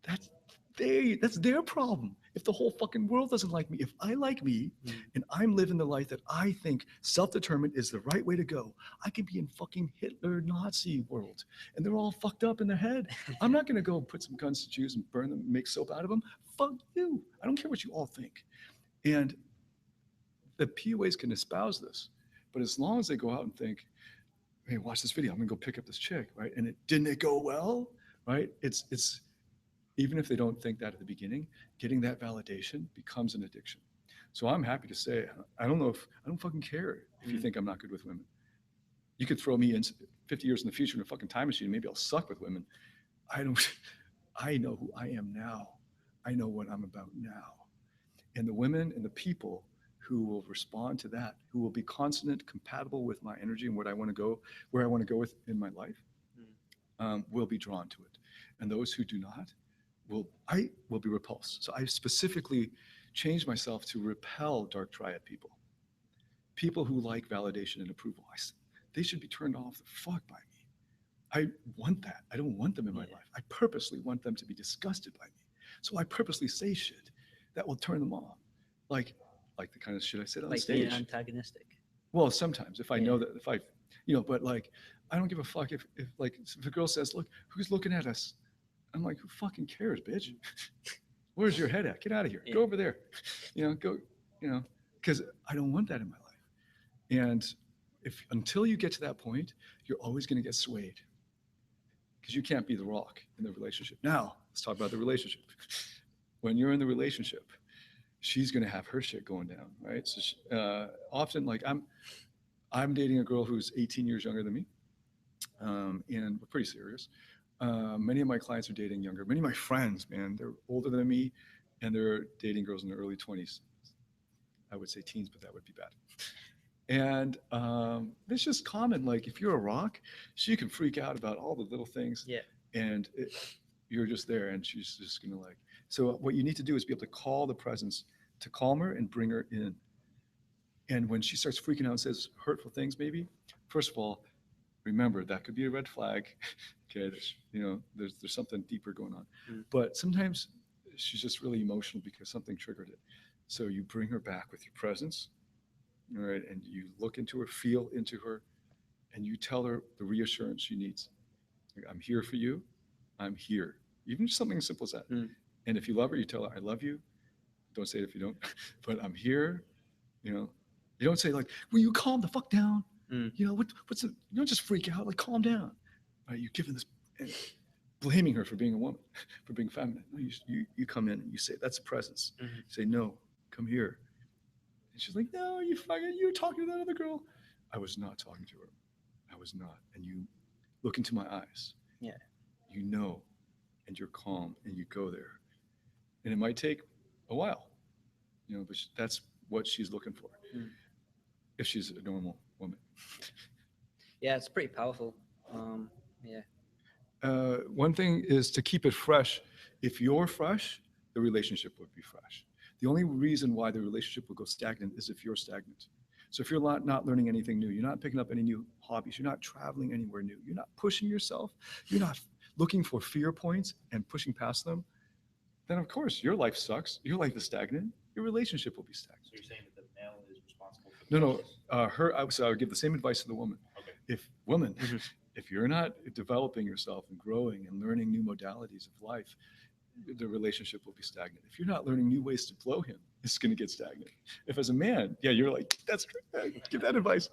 that's that's their problem. If the whole fucking world doesn't like me, if I like me and I'm living the life that I think self-determined is the right way to go, I could be in fucking Hitler Nazi world and they're all fucked up in their head. I'm not gonna go put some guns to Jews and burn them, make soap out of them. Fuck you. I don't care what you all think. And the PUAs can espouse this, but as long as they go out and think, hey, watch this video, I'm gonna go pick up this chick, right? And didn't it go well, right? It's even if they don't think that at the beginning, getting that validation becomes an addiction. So I'm happy to say, I don't fucking care if you think I'm not good with women. You could throw me in 50 years in the future in a fucking time machine. Maybe I'll suck with women. I don't, I know who I am now. I know what I'm about now. And the women and the people who will respond to that, who will be consonant, compatible with my energy and where I want to go with in my life, will be drawn to it. And those who do not, I will be repulsed. So I specifically changed myself to repel dark triad people. People who like validation and approval. They should be turned off the fuck by me. I want that. I don't want them in my life. I purposely want them to be disgusted by me. So I purposely say shit that will turn them off. Like the kind of shit I said on stage. Being antagonistic. Well, sometimes if I know that, but like, I don't give a fuck if a girl says, look, who's looking at us? I'm like, who fucking cares, bitch? Where's your head at? Get out of here. Go over there. Because I don't want that in my life. And until you get to that point, you're always going to get swayed because you can't be the rock in the relationship. Now, let's talk about the relationship. When you're in the relationship, she's going to have her shit going down, right? So often, like, I'm dating a girl who's 18 years younger than me, and we're pretty serious. Many of my clients are dating younger. Many of my friends, man, they're older than me, and they're dating girls in their early 20s. I would say teens, but that would be bad. And it's just common. Like, if you're a rock, she can freak out about all the little things. Yeah. And you're just there, and she's just gonna like. So what you need to do is be able to call the presence to calm her and bring her in. And when she starts freaking out and says hurtful things, maybe, first of all, remember that could be a red flag. Okay, there's something deeper going on. But sometimes she's just really emotional because something triggered it. So you bring her back with your presence, all right, and you look into her, feel into her, and you tell her the reassurance she needs. Like, I'm here for you. I'm here. Even just something as simple as that. And if you love her, you tell her, I love you. Don't say it if you don't, but I'm here. You don't say, like, will you calm the fuck down? What's you don't just freak out, like, calm down. Right? You're giving this, blaming her for being a woman, for being feminine. No, you come in and you say, that's a presence. You say, no, come here. And she's like, no, you were talking to that other girl. I was not talking to her. I was not. And you look into my eyes. Yeah. And you're calm, and you go there. And it might take a while, but that's what she's looking for. If she's a normal woman. Yeah, it's pretty powerful. One thing is to keep it fresh. If you're fresh, the relationship would be fresh. The only reason why the relationship will go stagnant is if you're stagnant. So if you're not learning anything new, you're not picking up any new hobbies, you're not traveling anywhere new, you're not pushing yourself, you're not looking for fear points and pushing past them, then of course your life sucks. Your life is stagnant. Your relationship will be stagnant. So you're saying that the male is responsible for the process? I would give the same advice to the woman. Okay. If you're not developing yourself and growing and learning new modalities of life, the relationship will be stagnant. If you're not learning new ways to blow him, it's going to get stagnant. If as a man, you're like, that's great, give that advice.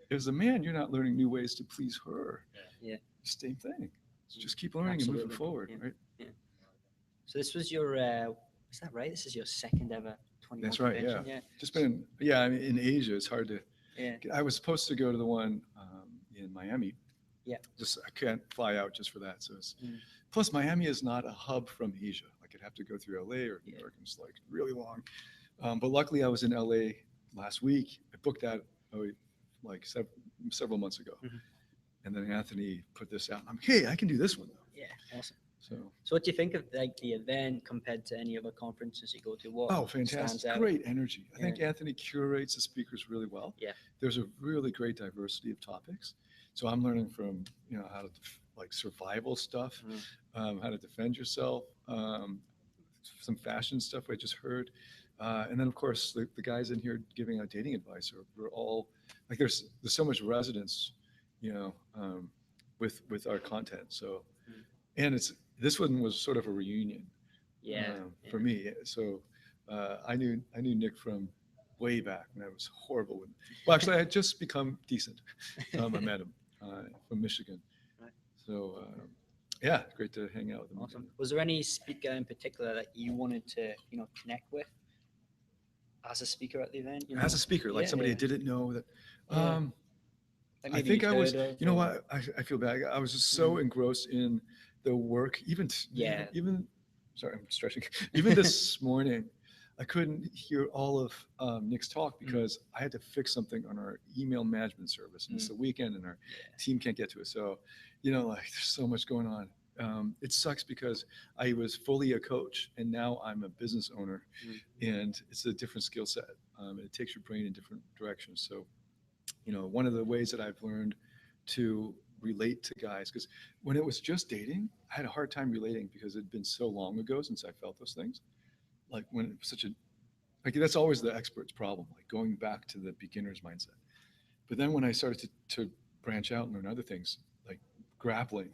If as a man, you're not learning new ways to please her. Yeah. Same thing. So just keep learning and moving forward, right? Yeah. So this was your, is that right? This is your second ever 21 That's right, convention? yeah. Just been, I mean, in Asia, it's hard to, Yeah. I was supposed to go to the one in Miami. Yeah. I can't fly out just for that. So it's, plus Miami is not a hub from Asia. Like, I'd have to go through LA or New York, and it's like really long. But luckily I was in LA last week. I booked that like several months ago. And then Anthony put this out. I'm, hey, I can do this one though. Yeah, awesome. So, So what do you think of like the event compared to any other conferences you go to? What oh, stands fantastic. out? Great energy. I think Yeah. Anthony curates the speakers really well. Yeah. There's a really great diversity of topics. So I'm learning from, how to like survival stuff, Mm. how to defend yourself, some fashion stuff I just heard. And then of course the guys in here giving out dating advice we're all like there's so much resonance, you know, with our content. So Mm. and this one was sort of a reunion Yeah. for me. So I knew Nick from way back when I was horrible with. Well, actually, I had just become decent. I met him from Michigan. Right. So yeah, great to hang out with him Awesome. again. Was there any speaker in particular that you wanted to, connect with as a speaker at the event? As a speaker, like Yeah, somebody I yeah. didn't know that. Yeah. Um, Like I maybe think you'd I was. heard of. You know Or, what? I feel bad. I was just so engrossed in the work. Even Yeah. even. Sorry, I'm stretching. Even this morning, I couldn't hear all of Nick's talk because I had to fix something on our email management service, and it's the weekend, and our Yeah. team can't get to it. So, like there's so much going on. It sucks because I was fully a coach, and now I'm a business owner, and it's a different skill set. It takes your brain in different directions. So, one of the ways that I've learned to relate to guys, because when it was just dating, I had a hard time relating because it had been so long ago since I felt those things. Like when it was such a, like that's always the expert's problem, like going back to the beginner's mindset. But then when I started to branch out and learn other things, like grappling,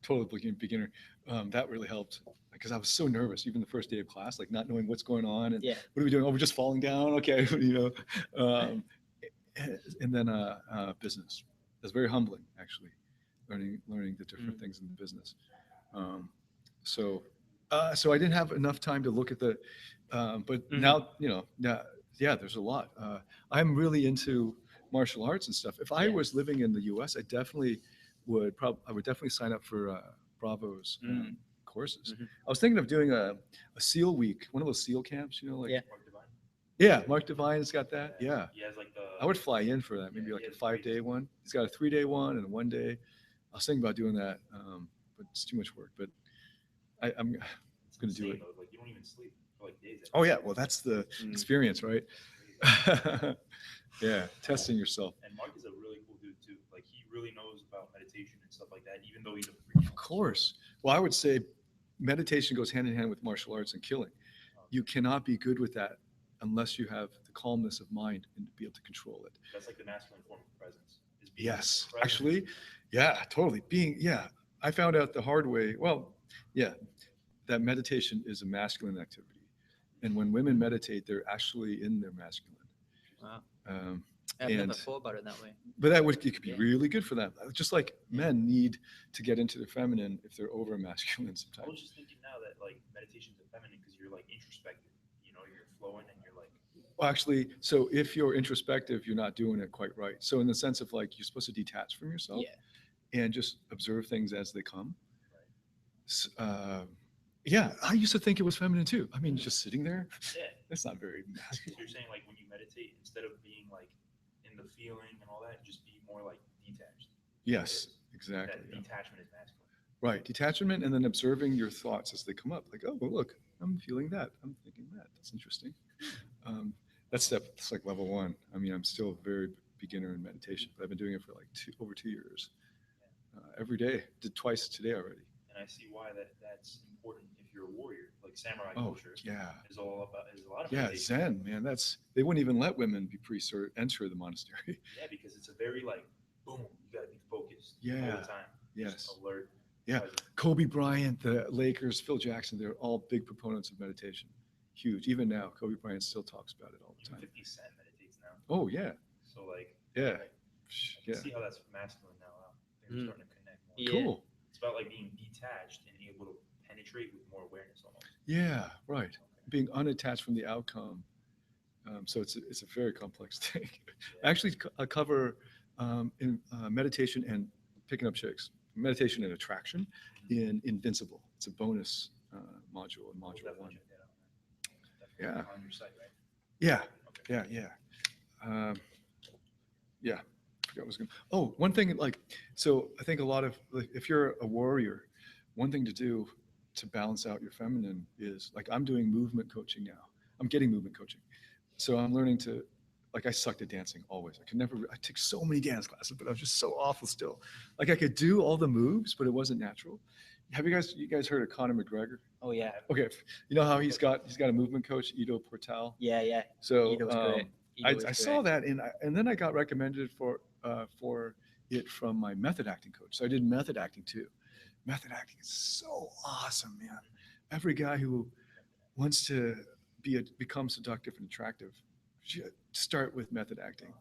total beginner, that really helped because I was so nervous, even the first day of class, like not knowing what's going on and Yeah. what are we doing? Oh, we're just falling down. Okay, and then business. That's very humbling, actually, learning the different things in the business. Um, so so I didn't have enough time to look at the, but now yeah, there's a lot. I'm really into martial arts and stuff. If I Yeah. was living in the U.S., I would definitely sign up for Bravo's courses. I was thinking of doing a SEAL week, one of those SEAL camps, like Yeah. Mark Divine. yeah, Mark Divine's got that. Yeah, He has like the. I would fly in for that. Maybe Yeah, like he a has 5-day one. He's got a 3-day one and a 1-day. I was thinking about doing that, but it's too much work. But I'm It's going to do insane it. though. Like you don't even sleep for like days. Oh yeah, well that's the Mm. experience, right? Yeah, testing yourself. And Mark is a really cool dude too. Like he really knows about meditation and stuff like that. Even though he's a freak. Of course. Well, I would say meditation goes hand in hand with martial arts and killing. You cannot be good with that unless you have the calmness of mind and be able to control it. That's like the masculine form of presence. Is being Yes, present. actually, yeah, totally. I found out the hard way. Well, yeah, that meditation is a masculine activity, and when women meditate, they're actually in their masculine. Wow. Um, I've never and thought about it that way. but it could be Yeah. really good for them. Just like men need to get into their feminine if they're over masculine I was sometimes. just thinking now that like meditation's a feminine because you're like introspective. You're flowing and you're like. Well, actually, so if you're introspective, you're not doing it quite right. So in the sense of like you're supposed to detach from yourself and just observe things as they come. S- Uh, yeah, I used to think it was feminine too. I mean, just sitting there, Yeah. that's not very So masculine. you're saying like when you meditate, instead of being like in the feeling and all that, just be more like detached. Yes, That exactly. Yeah. detachment is masculine. Right, detachment, and then observing your thoughts as they come up. Like, oh, well, look, I'm feeling that. I'm thinking that. That's interesting. That's like level one. I mean, I'm still a very beginner in meditation, but I've been doing it for like over 2 years. Every day. Did twice today already. And I see why that's important if you're a warrior. Like samurai Oh, culture yeah. is all about is a lot of Yeah, meditation. Zen, man. They wouldn't even let women be priests or enter the monastery. Yeah, because it's a very like boom, you gotta be focused all Yeah. the time. Yes. Just alert. Yeah. present. Kobe Bryant, the Lakers, Phil Jackson, they're all big proponents of meditation. Huge. Even now, Kobe Bryant still talks about it all the Even time. 50 Cent meditates now. Oh, yeah. So like Yeah. I can see how that's masculine now. Things are starting to connect more. Yeah. Cool. It's about like being detached and able to penetrate with more awareness almost. Yeah, right. Being unattached from the outcome. So it's a very complex thing. I actually cover in meditation and picking up chicks, meditation and attraction in Invincible. It's a bonus module in We'll module definitely one. check that out. Yeah. On your site, right? Yeah, Okay. yeah. Yeah. I forgot what I was going. Oh, one thing like so I think a lot of like, if you're a warrior, one thing to do to balance out your feminine is like I'm doing movement coaching now. I'm getting movement coaching. So I'm learning to, like, I sucked at dancing always. I could never, I took so many dance classes, but I was just so awful still. Like I could do all the moves, but it wasn't natural. Have you guys heard of Conor McGregor? Oh yeah, Okay. You know how he's got a movement coach, Ido Portal? yeah, yeah. So Ido's great. Ido is I great. saw that and then I got recommended for it from my method acting coach. So I did method acting too. Method acting is so awesome, man. Every guy who wants to become seductive and attractive should start with method acting.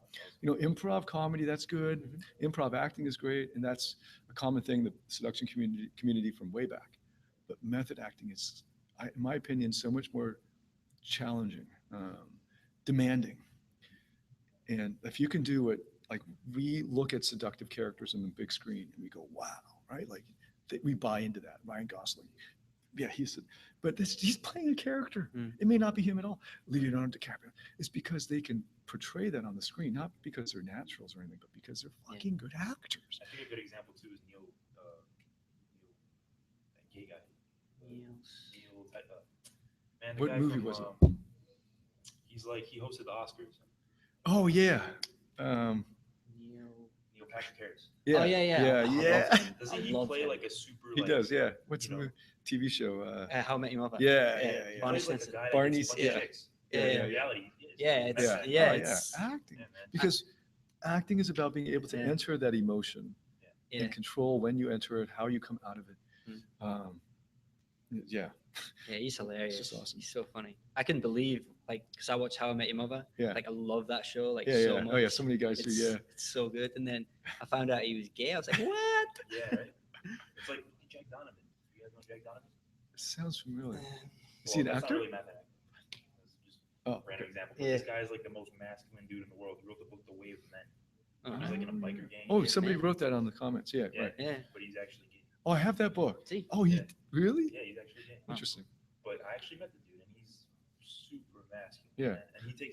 You know, improv comedy, that's good. Mhm. Improv acting is great, and that's a common thing the seduction community from way back. But method acting is, in my opinion, so much more challenging, demanding. And if you can do it, like we look at seductive characters on the big screen and we go, wow, right? Like we buy into that. Ryan Gosling, yeah, but he's playing a character. Mm. It may not be him at all. Leonardo DiCaprio. It's because they can portray that on the screen, not because they're naturals or anything, but because they're fucking good actors. I think a good example too is that gay guy. Neil, man, the What guy movie from, was it? He's like he hosted the Oscars. Oh yeah, Neil Patrick Harris. yeah, Oh, yeah, yeah. yeah, I love yeah. him. Doesn't I he love play him. like a super? He like, does, yeah. What's you the know, TV show? How I Met Your Mother. Yeah, He Barney plays like a Stinson. guy that Barney's- gets a bunch yeah. of chicks. Yeah, In yeah. reality, Yeah, he's it's- method yeah, acting. it's- acting. Yeah, man. Because acting is about being able to Yeah. enter that emotion Yeah. and control when you enter it, how you come out of it. Mm. Yeah, Yeah, he's hilarious. just awesome. He's so funny. I couldn't believe, like, because I watched How I Met Your Mother. Yeah. Like, I love that show, like, yeah, so yeah. much. Oh yeah, so many guys do. It's, Yeah, it's so good. And then I found out he was gay. I was like, what? Yeah, right. It's like Jack Donovan. You guys know Jack Donovan? sounds familiar. Man. Is he an Well, that's actor? Not really method acting. That's just Oh, a random example. But Yeah. this guy is like the most masculine dude in the world. He wrote the book The Way of Men. Oh, He's like in a biker gang. oh, Yeah, somebody man. wrote that on the comments. Yeah, Yeah. right. Yeah. But he's actually gay. Oh, I have that book. See? Oh, he Yeah. really? Yeah, he's actually gay. Interesting. But I actually met the dude, and he's super masculine. Yeah. Man. And he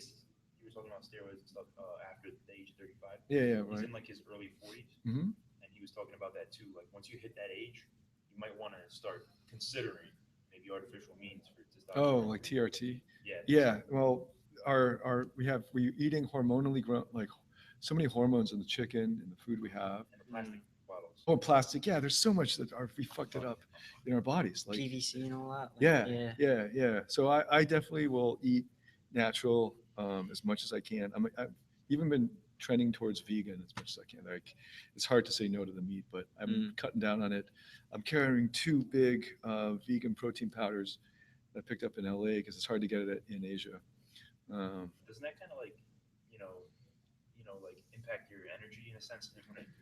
was talking about steroids and stuff after the age of 35. Yeah, yeah, He's right. in like his early 40s. Mm-hmm. And he was talking about that too. Like once you hit that age, you might want to start considering maybe artificial means for testosterone. Oh, like TRT. Yeah. Yeah. Well, we eating hormonally grown, like so many hormones in the chicken and the food we have. And the plastic bottles. Oh, plastic. Yeah, there's so much that we fucked it up in our bodies. Like PVC and all that. Like, yeah, yeah, yeah. So I definitely will eat natural as much as I can. I've even been trending towards vegan as much as I can. Like it's hard to say no to the meat, but I'm cutting down on it. I'm carrying 2 big vegan protein powders that I picked up in LA because it's hard to get it in Asia. Doesn't that kind of like, like impact your energy in a sense,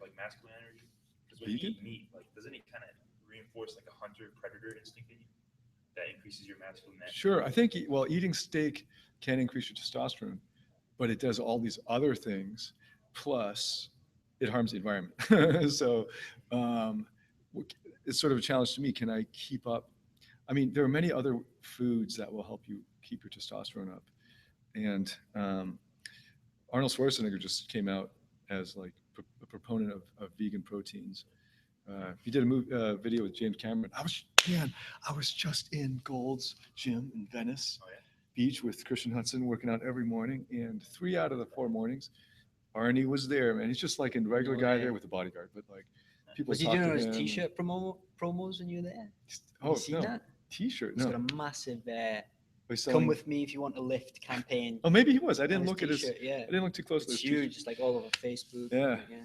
like masculine energy? Because when you Vegan? eat meat, like doesn't it kind of reinforce like a hunter-predator instinct in you that increases your masculine energy? Sure, I think eating steak can increase your testosterone, but it does all these other things. Plus, it harms the environment. So it's sort of a challenge to me. Can I keep up? I mean, there are many other foods that will help you keep your testosterone up. And Arnold Schwarzenegger just came out as like a proponent of vegan proteins. He did a video with James Cameron. I was just in Gold's Gym in Venice Oh, yeah. Beach with Christian Hudson working out every morning. And 3 out of the 4 mornings, Arnie was there, man. He's just like a regular No guy way. there with a bodyguard, but like people Was he talk doing to his him. t-shirt promos when you were there? Oh, you seen no. that? T-shirt. He's No. got a massive He's "Come selling- with me if you want a lift" campaign. Oh, maybe he was. I on didn't his look at his. t-shirt, Yeah, I didn't look too closely. it's at his t-shirt. huge. It's like all over Facebook. Yeah. yeah.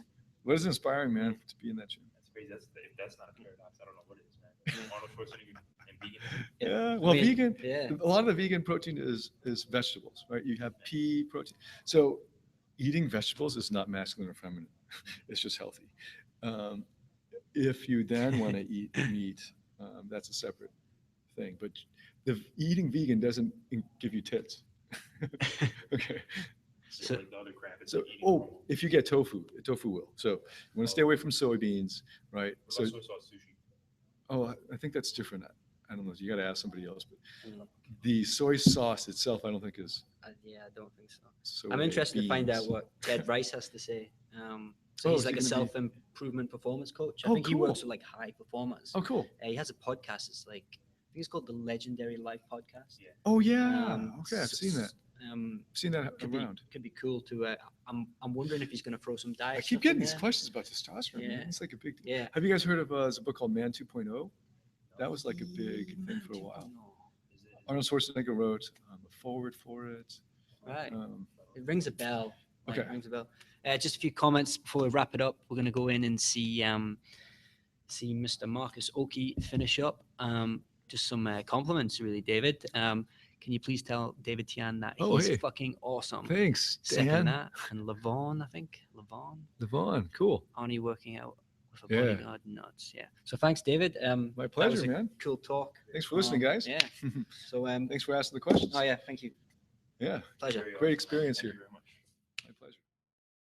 What is inspiring, man, to be in that gym? That's crazy. If that's not a paradox, I don't know what it is, man. Arnold Schwarzenegger and veganism. Yeah. Well, I mean, vegan. Yeah. A lot of the vegan protein is vegetables, right? You have pea protein. So eating vegetables is not masculine or feminine. It's just healthy. If you then want to eat meat, that's a separate thing. But eating vegan doesn't give you tits. Okay. So, like the other crap. It's So, like eating normal. if you get tofu will. So you want to stay away from soybeans, right? What So, about soy sauce sushi? I think that's different. I don't know. You got to ask somebody else. But Mm. the soy sauce itself, I don't think is. Yeah, I don't think so. Soy I'm interested to find out beans. what Ted Rice has to say. So Oh, he's is like he a gonna be- self-improvement performance coach. I Oh, think he cool. works with like high performers. Oh, cool. He has a podcast. It's like think it's called the Legendary Life Podcast. Oh yeah. Okay, I've s- seen that. I've seen that could be around. could be cool to. I'm wondering if he's going to throw some diet. I keep stuff in getting these there. questions about testosterone. Yeah. Man. It's like a big deal. Yeah. Have you guys heard of there's a book called Man 2.0? That was like a big thing for a while. Arnold Schwarzenegger wrote a forward for it. Right. Um, It rings a bell. Like, Okay. It rings a bell. Just a few comments before we wrap it up. We're going to go in and see Mr. Marcus Oakey finish up. Just some compliments, really, David. Can you please tell David Tian that Oh, he's hey. fucking awesome? Thanks, Second Dan. that. And Levon, I think. Levon. Devon, cool. Arnie working out with a Yeah. bodyguard. Nuts. Yeah. So thanks, David. My That was pleasure, a man. cool talk. Thanks for listening, guys. Yeah. So Thanks for asking the questions. oh yeah, thank you. Yeah, Pleasure. great experience here.